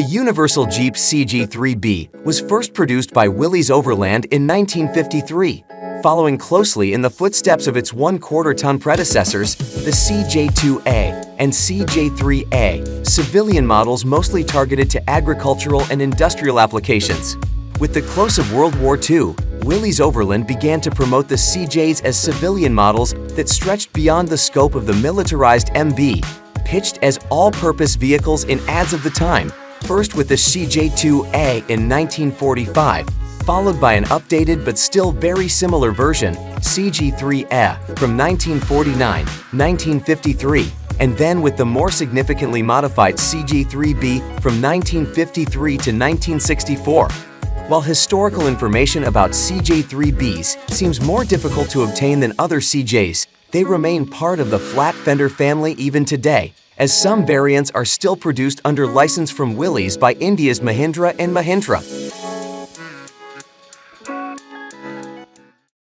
The Universal Jeep CJ3B was first produced by Willys-Overland in 1953, following closely in the footsteps of its 1/4-ton predecessors, the CJ2A and CJ3A, civilian models mostly targeted to agricultural and industrial applications. With the close of World War II, Willys-Overland began to promote the CJs as civilian models that stretched beyond the scope of the militarized MB, pitched as all-purpose vehicles in ads of the time, first with the CJ2A in 1945, followed by an updated but still very similar version, CJ3A, from 1949, 1953, and then with the more significantly modified CJ3B from 1953 to 1964. While historical information about CJ3Bs seems more difficult to obtain than other CJs, they remain part of the flat fender family even today, as some variants are still produced under license from Willys by India's Mahindra and Mahindra.